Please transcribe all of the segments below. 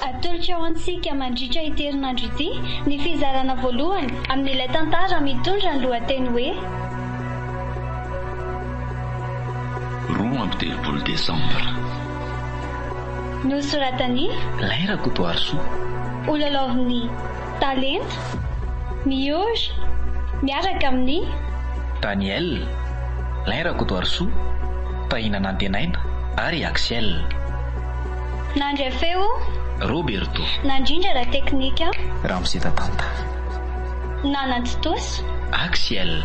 Atolotra ao antsika mandritra ity herinandro ity ny fizarana voalohany amin'ilay tantara mitondra ny lohateny hoe 12 Desambra. Nosoratany Laira Kotoarsoa. olalaovin'ny talenta miozy miaraka amin'ny Daniel Laira Kotoarsoa, Tahina Nantenaina ary Axel. nandray feo Roberto nandrindra la teknika Ramsita Tanta. nanantotoso Axel.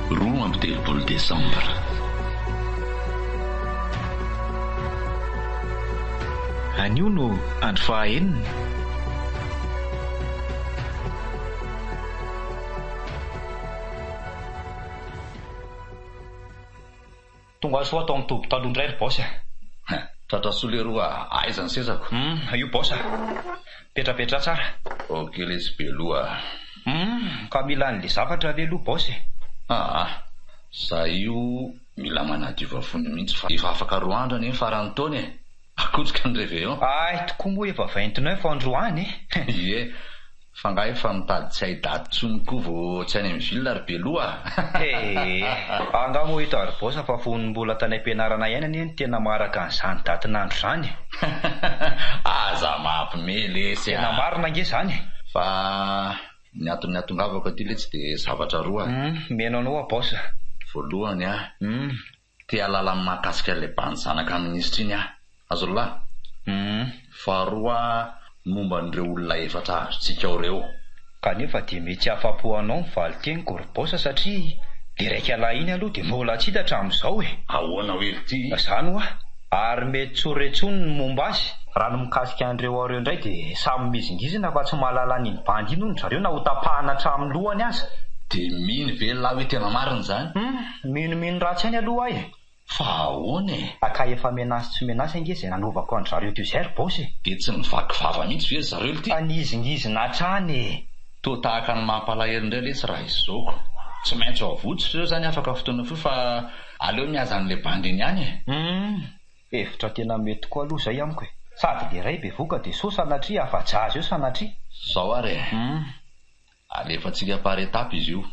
12 Desambra. Anio no andro fahaenina. Tonga soa atao mitoby talondray ry bôsa. Tratra soleroa aizany sezako. Io bôsa. Petrapetra tsara. Okely izy be loha. Ka mila an'le zavatra aleloha bôsa. Za io mila manadiova fony mihitsy fa efa afaka 2 andro ane farany taona e. Akotrika ny réveillon. Tokoa moa efa 29 androany e. Ie. Fa nga efa mitady tsy hay daty tsony koa vao tsy any amin'ny ville ary be loha. Anga moa hita ary bôsa fa fony mbola tany am-pianarana ihany anie ny tena maraka an'izany datin'andro zany. Aza mampimely esy. Tena marina nge zany. Fa ny antony atongavako aty le tsy de zavatra roa. Meno anao a bôsa. Voalohany te halala amin'ny mahakasika ilay bany zanaka minisitra iny azo lahy. Faharoa momba n'ireo olona efatra azotsika ao reo. Kanefa dia mety afa-po anao mivaly teniko ry bôsa satria le raika lahy iny aloha dia mbola tsy hita hatramin'izao e. Ahoana hoe ty? Zany hoa ary mety tsoretsony ny momba azy. Raha no mikasika an'ireo areo indray dia samy mizingizina fa tsy mahalala an'iny bandy iny hono zareo na ho tapahana hatramin'ny lohany aza. De mino ve lahy hoe tena marina zany? Mino ratsy any aloha ahy. Fa ahoana e? Aka efa menasy tsy menasy ange izay nanovako andry zareo teo izay ry bôsa. De tsy mivaky vava mihitsy ve zareo ty? Anizingizina hatrany e. To tahaka ny mampalahelo indray lesy raha izoko. Tsy maintsy avotsitra ireo zany afaka fotoana foy fa aleo mihaza an'le bandy iny ihany e. Hevitra tena mety koa aloha zay amiko e. Sady le ray bevoka dia so sanatria afa-jazo eo sanatria. Zao ary e. Alefatsika par étape izy io.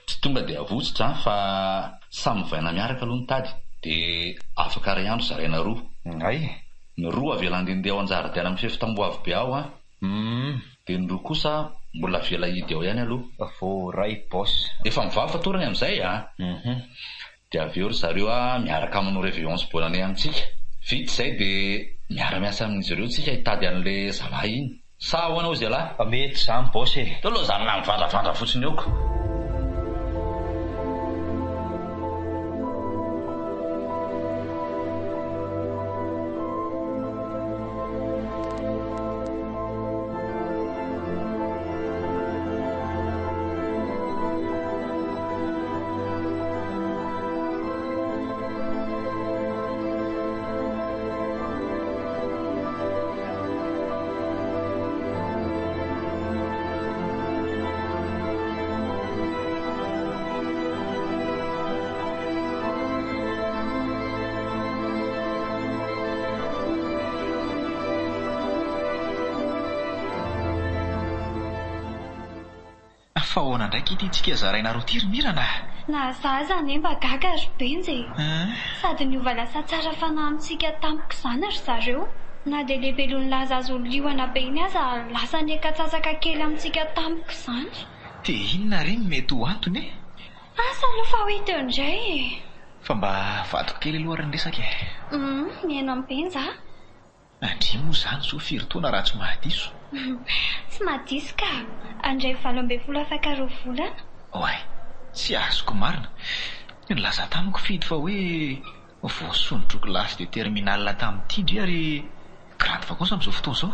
Tsy tonga dia avotsitra fa samy vaina miaraka aloha ny tady. De afaka ray andro zaraina 2. Ay. Ny 2 avela andehandeha ao an-jaridaina amin'ny fifitamboavy be ao de ny 2 kosa mbola avela hidy ao ihany aloha. Vao ray bôsa. Efa mivavy fatorany amin'izay de avy eo ry zareo miaraka aminao réveillon sy bolane amintsika. Vita izay de miara-miasa amin'izy ireo tsika hitady an'le zalahy iny. Sa ahoana ozy lahy? Mety zany bôsa e. Teo aloha zany na mivandravandra fotsiny eoko. Fa ahoana ndraiky ity tsika zaraina roa ty ry Mirana? na za zany mba gaga ry benjy sady niova lasa tsara fanahy amintsika tampoka izany ry zareo na dia lehibe lony laza azy olioana be iny aza lasa nekatsasaka kely amintsika tampoka izany. Dia inona reny mety ho antony e? Asa aloha fa ho teo indray e. Fa mba vadiko kely aloha ary ny resaka e. Miaino amin'ny benja. Andry moa zany Sofia ry taona raha tsy mahadiso. Tsy mahadiso ka andray 12 afaka 2 volana. Oay, tsy azoko marina. Nilaza tamiko fidy fa hoe voasonotro kilasy de terminal tamin'ity indry ary grande vacances amin'izao fotoana izao.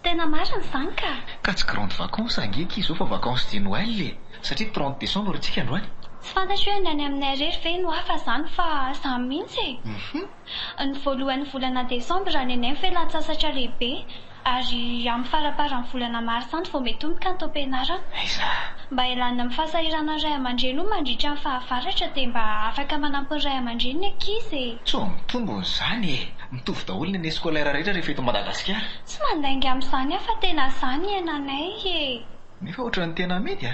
Tena marina izany ka. Ka tsy grande vacances angeky izao fa vacances de Noël satria 30 décembre tsika androany. Tsy fantatro hoe any aminay irery ve no hafa zany fa samy mihitsy e. Ny voalohan'ny volana Desambra any anay ny fialan-tsasatra lehibe Ary amin'ny faraparan'ny volana Marsantry vao mety homboka ny taom-pianarana. Aiza? Mba ilana amin'ny fahasahirana ny ray aman-dreny io mandritra ny fahavaratra dia mba afaka manampy ny ray aman-dreny ny ankizy. Tso mitombony izany e. Mitovy daholo ny eny skolaira rehetra rehefa eto Madagasikara. Tsy mandainga amin'izany aho fa tena izany iananay e. Nefa ohatra ny tena mety a.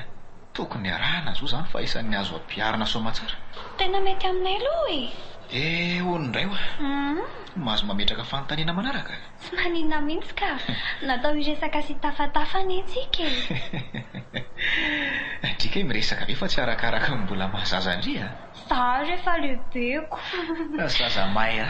Tokony arahana zao izany fa isan'ny azo ampiarina soamatsara. Tena mety aminay aloha e. Hono indray hoa. Mahazo mametraka fanontaniana manaraka. Tsy maninona mihitsy ka. Natao hiresaka sy tafatafana itsika e. Andrika hoe miresaka ve fa tsy arakaraka ny mbola mahazaza andria? Za rehefa lehibeko. Zaza mahay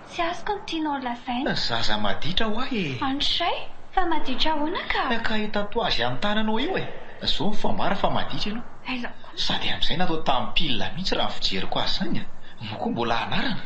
Tsy azoko ny tianao lazaina. Zaza maditra ho ahy e. Andray, fa maditra ahoana ka? Ka hitato azy amin'ny tananao io e. Zao ny fambara fa maditra ianao. Aizako. Sady amin'izay natao tamin'ny pilina mihitsy raha ny fijeriko azy izany a. Moko mbola anarana.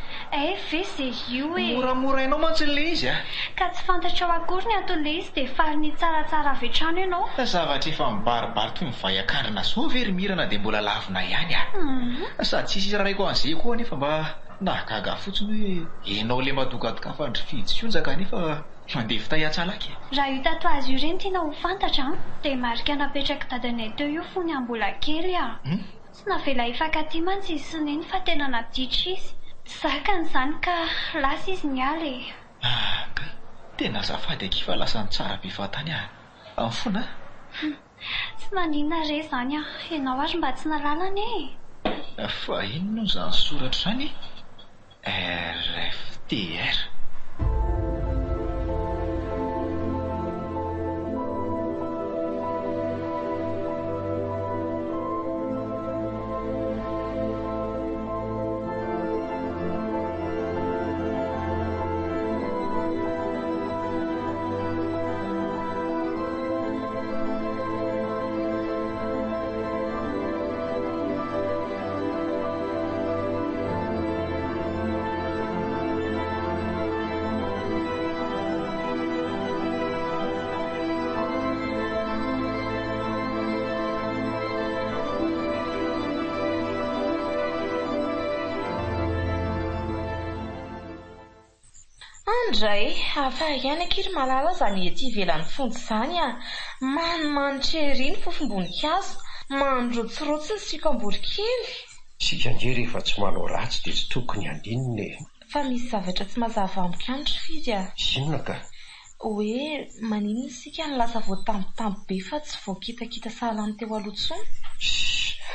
Ve c'est io e. Moramora ianao mantsy le izy a. Ka tsy fantatrao akory ny atole izy dia fariny tsaratsara avy hatrany ianao. Zavatra efa mibaribary toy ny vaiakandrina zao very mirana dia mbola lavina ihany a. Sady tsisy raraiko an'izay koa nefa mba nahagaga fotsiny hoe ianao le madokadoka fa ndrifidy sy onjaka nefa mandeha fitay atsalaky. Raha io tato azy io ireny tiana ho fantatra dia marika napetraka dadanay teo io fony ambola kely a. Tsy navela hifankatia mantsy izy sy neny fa tena naditra izy. Zakany izany ka lasa izy niala e. Tena azafady ankifa lasa ny tsara be fatany a. Amifona? Tsy maninona re izany a. Ianao ary mba tsy nalalana e. Fa inona izany soratra izany? RFTR. Andray, afa ihany akiry malala zany ety ivelan'ny fontsy izany a. Manimanitra ery ny fofom-boninkazo, mandrotsirotsy ny sikambory kely. Sika nge rehefa tsy manao ratsy dia tsy tokony andinina e. Fa misy zavatra tsy mazava amiko ihany Fidy a. Inona ka? Hoe maninona isika ny lasa voatambitamby be fa tsy voakitakita sahalany teo aloha intsony.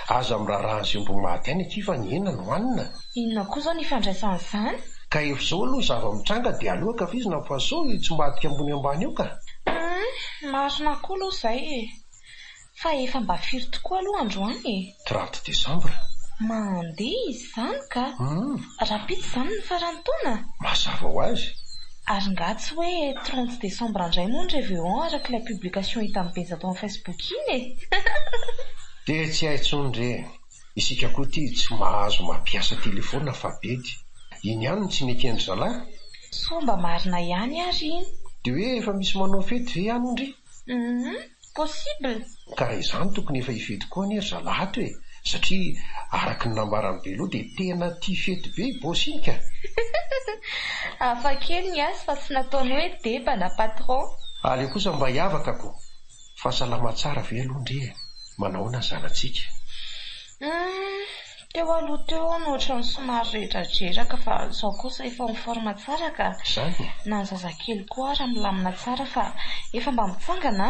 Aza miraharaha ny zombo maty any aty fa ny ena no hanina. Inona koa zao ny ifandraisan'izany? Ka efizao aloha zava-mitranga dia alohaka vizina fa sao tsy madika ambony ambany io ka. Marina koa aloha izay e. Fa efa mba firy tokoa aloha androany e. 30 Desambra. Mandeha izy izany ka. Rapita izany ny farany taona. Mazava ho azy. Ary nga tsy hoe 30 Desambra indray moa ny réveillon araka ilay publication hita amin'ny betsaka amin'ny Facebook iny e. Dia tsy hay intsony re. Isika koa ity tsy mahazo mampiasa telefona fa bedy. Iny ihany no tsy mety endry zalahy. Somba marina ihany ary iny. Dia hoe efa misy manao fety ve ihany ndry? Possible. Ka raha izany tokony efa hifety koa ny ery zalahy ato e. Satria araka ny nambarany beloha dia tena tia fety be i bosinika. Hafa kely ny azy fa tsy nataony hoe deba na patron. Ale kosa mba hiavaka ko. Fahasalama tsara ve aloha ndry e. Manahoana zanantsika? Teo aloha teo no ohatran'ny somary rehetradraraka fa izao kosa efa miforma tsara ka. Izany? Na ny zazakely koa ary milamina tsara fa efa mba mitsangana.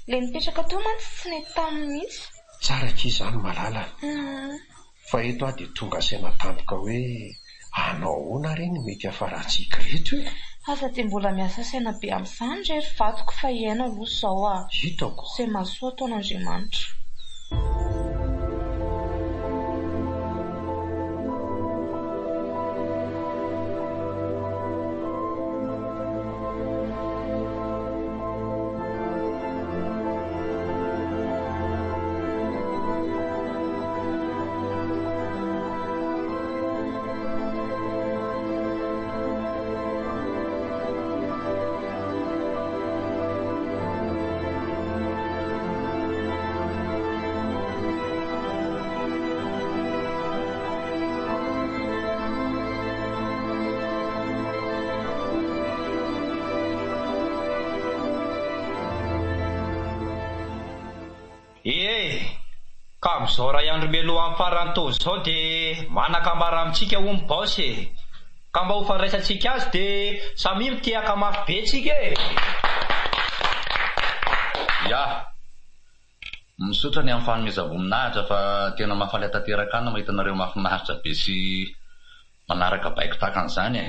Ilay nipetraka teo mantsy tsy nety taminy mihitsy. Tsara k'y izany malala. Fa eto dia tonga saina tampoka hoe hanao ahoana reny mety hafaratsika reto e. Asa dia mbola miasa saina be amin'izany rery vatoko fa iaina aloha izao a. Hitako. Izay mahasoa ataon'Andriamanitra. amin'izao raha iandromelo amin'ny farantozy izao dia manakambara amintsika ho mibosy ka mba ho fandraisantsika azy dia samy mitehaka mafy be tsika e. Ya, misotra ny amin'ny fanomezam-boninahitra fa tena mahafaly tanteraka any mahita anareo mahafinaritra be sy manaraka baiko tahaka an'izany e.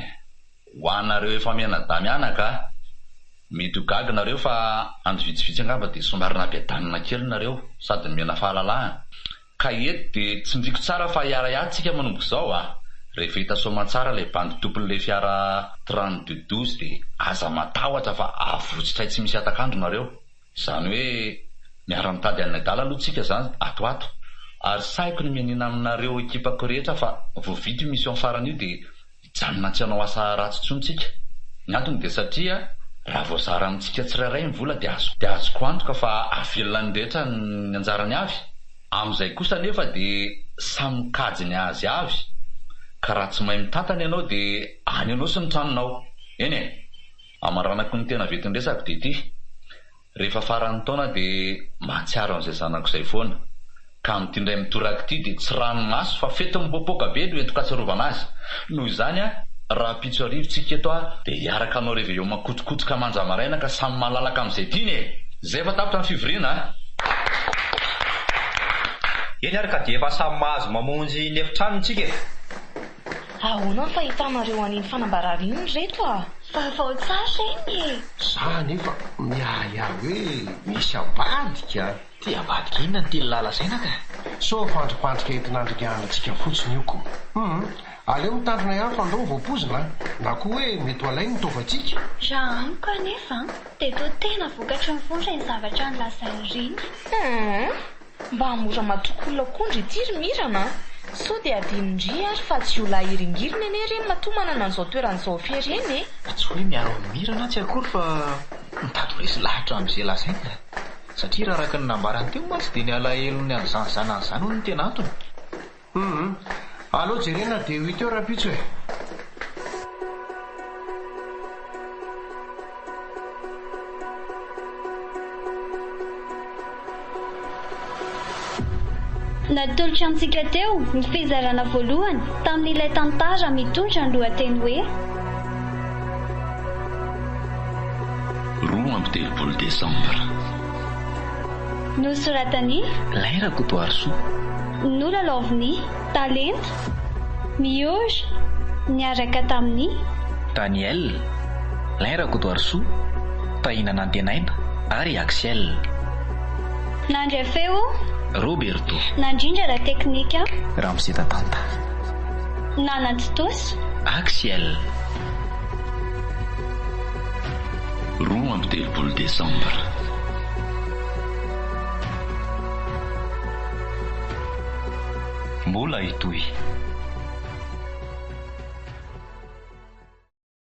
Ho anareo efa mianadamianaka, midogaga nareo fa andro vitsivitsy angamba dia somary nabedanina kely nareo sady mena fahalalahana. Ka eto dia tsy midiko tsara fa hiara-hiatsika manomboka izao a. Rehefa hita soamantsara ilay bandy tompon'ilay fiara 3212 dia aza matahotra fa avotsitray tsy misy atakandro nareo. Izany hoe miara-mitady any adala aloha tsika izany atoato. Ary saiko ny mianina aminareo ekipako rehetra fa voavita io misy amin'ny farany io dia hijanona tsy hanao asa ratsy intsony tsika. Ny antony dia satria raha voazara amintsika tsirairay ny vola dia azoko antoka fa avelona ny rehetra ny anjarany avy. Amin'izay kosa nefa dia samy mikajy ny azy avy. Ka raha tsy mahay mitantana ianao dia any ianao sy ny tranonao. Eny e, amaranako ny tena vetin'ny resako dia ity. Rehefa faran'ny taona dia mahatsiaro an'izay zanako izay foana. Ka mitindray mitoraka ity dia tsy ranomaso fa fety mipoapoaka be no entiko atsarovana azy. Noho izany a, raha pitso arivotsika eto a dia hiaraka anao réveillon makotokotoka manjamaraina ka samy malalaka amin'izay tiany e. Zay efa tapitra ny fivoriana. Eny ary ka dia efa samy mahazo mamonjy ny efitrano tsika. Ahoana ny fahitanareo an'iny fanambarana iny reto a? Vaovao tsara iny e. Za nefa miaia hoe misy ambadika. Ty ambadika inona ny telo lalasaina ka? So fandripandrika entinandrika anantsika fotsiny ioko. Aleo mitandrina ihany fa andao voapozina na koa hoe mety ho alay ny taovantsika. Raha amiko anefa dia toa tena vokatra ny vondra ny zavatra ny lazainy riny. Mba hamora matokolona akondry ity ry mirana. So dia adinindry ary fa tsy ho lahiringirina eny reny matomanana an'izao toeran'izao fiareny e. Tsy hoe miaro amin'ny mirana tsy akory fa mitady ho resy lahatra amin'izay lazaina. Satria raha araka ny nambarany teo moa tsy dia ny alahelo ny an'izany izany hono ny tena antony. Allo jerena dia 8 heures rapitso e. Natolotra antsika teo ny fizarana voalohany tamin'ilay tantara mitondra ny lohateny hoe 12 Desambra. Nosoratany Laira Kotoarsoa, Nolalaoviny Talento, Mioge niaraka tamin'ny Daniel, Laira Kotoarsoa, Tahinana Antenaina ary Axel. nandray feo Roberto, nandrindra la teknika Ramsey Tatanta, nanantotoso Axel. 12 Desambra. Mbola itoy